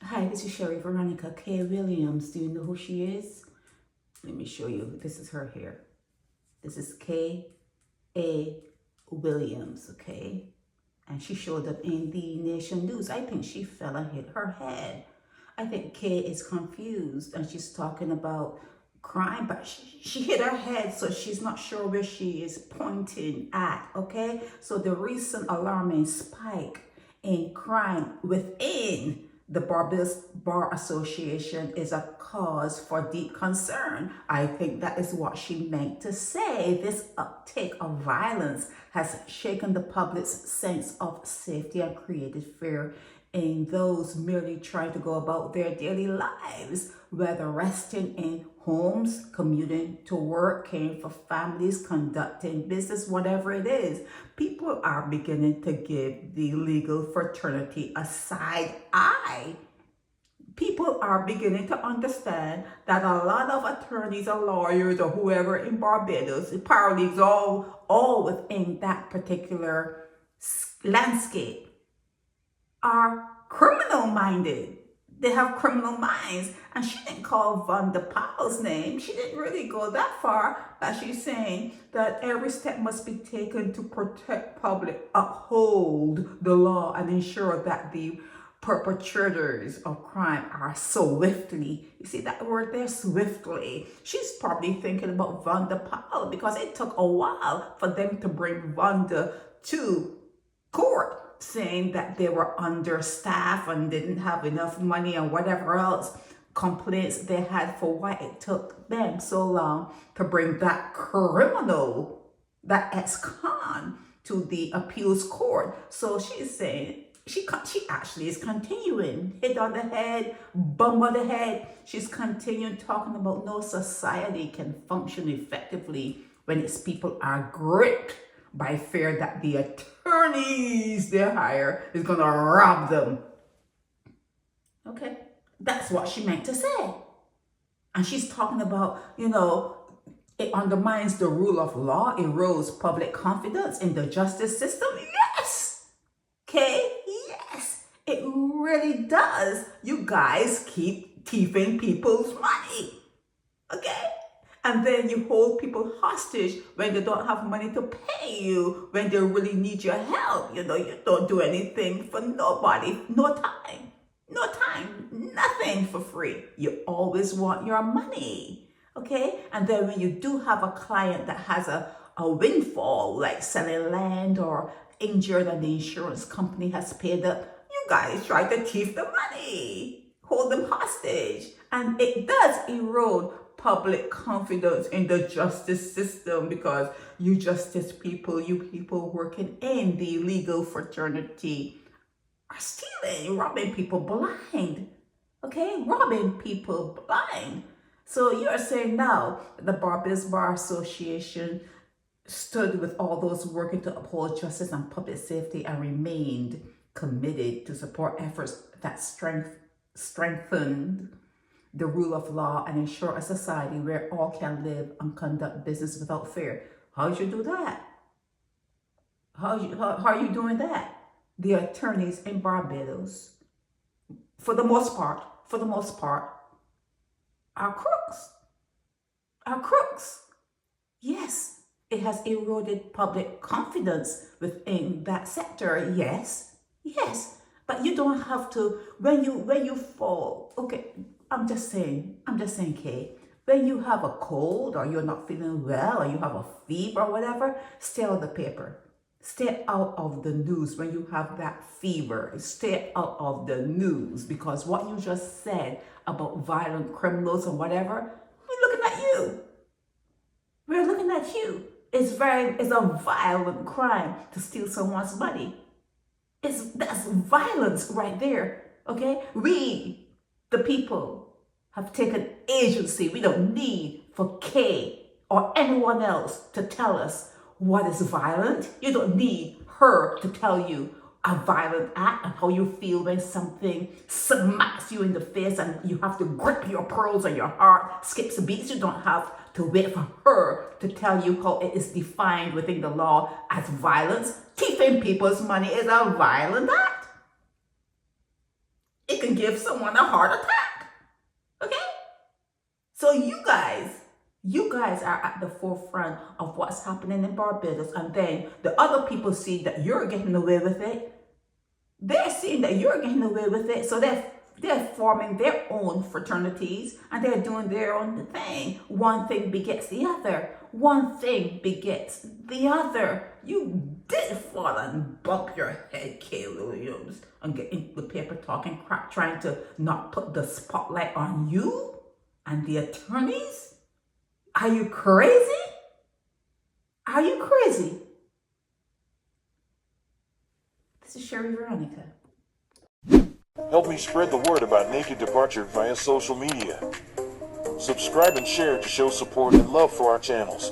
Hi, this is Sherry Veronica Kaye A Williams. Do you know who she is? Let me show you. This is her here. This is Kaye A Williams, okay? And she showed up in the Nation News. I think she fell and hit her head. I think Kay is confused and she's talking about crime, but she hit her head, so she's not sure where she is pointing at, okay? So the recent alarming spike in crime within the Barbados Bar Association is a cause for deep concern. I think that is what she meant to say. This uptake of violence has shaken the public's sense of safety and created fear in those merely trying to go about their daily lives, whether resting in homes, commuting to work, caring for families, conducting business, whatever it is. People are beginning to give the legal fraternity a side eye. People are beginning to understand that a lot of attorneys or lawyers or whoever in Barbados, paralegals, all within that particular landscape are criminal minded. They have criminal minds. And she didn't call Van der Powell's name. She didn't really go that far. But she's saying that every step must be taken to protect public, uphold the law, and ensure that the perpetrators of crime are swiftly. You see that word there, swiftly. She's probably thinking about Van der Powell because it took a while for them to bring Vanda to court, saying that they were understaffed and didn't have enough money and whatever else complaints they had for why it took them so long to bring that criminal, that ex-con, to the appeals court. So she's saying she actually is continuing, hit on the head, bum on the head. She's continuing talking about no society can function effectively when its people are gripped by fear that the attorneys they hire is going to rob them. Okay, that's what she meant to say. And she's talking about, it undermines the rule of law, erodes public confidence in the justice system. Yes, okay, yes, it really does. You guys keep thieving people's money, okay? And then you hold people hostage when they don't have money to pay you, when they really need your help. You don't do anything for nobody. No time, nothing for free. You always want your money, okay? And then when you do have a client that has a windfall, like selling land or injured and the insurance company has paid up, you guys try to thief the money, hold them hostage. And it does erode public confidence in the justice system because you people working in the legal fraternity are stealing, robbing people blind. Okay, robbing people blind. So you're saying now the Barbados Bar Association stood with all those working to uphold justice and public safety and remained committed to support efforts that strengthened the rule of law and ensure a society where all can live and conduct business without fear. How you do that? How are you doing that? The attorneys in Barbados, for the most part, are crooks. Are crooks. Yes, it has eroded public confidence within that sector. Yes. But you don't have to, when you fall, okay, I'm just saying, Kay, when you have a cold or you're not feeling well or you have a fever or whatever, stay out of the paper. Stay out of the news when you have that fever. Stay out of the news because what you just said about violent criminals and whatever, we're looking at you. We're looking at you. It's a violent crime to steal someone's money. That's violence right there. Okay? We, the people, have taken agency. We don't need for Kay or anyone else to tell us what is violent. You don't need her to tell you a violent act and how you feel when something smacks you in the face and you have to grip your pearls and your heart skips beats. You don't have to wait for her to tell you how it is defined within the law as violence. Thieving people's money is a violent act. it can give someone a heart attack. Okay? So you guys are at the forefront of what's happening in Barbados, and then the other people see that you're getting away with it. They're seeing that you're getting away with it, so they're forming their own fraternities and they're doing their own thing. One thing begets the other. One thing begets the other. You did fall and bump your head, Kaye Williams, and get into the paper talking crap, trying to not put the spotlight on you and the attorneys. Are you crazy? Are you crazy? This is Sherry Veronica. Help me spread the word about Naked Departure via social media. Subscribe and share to show support and love for our channels.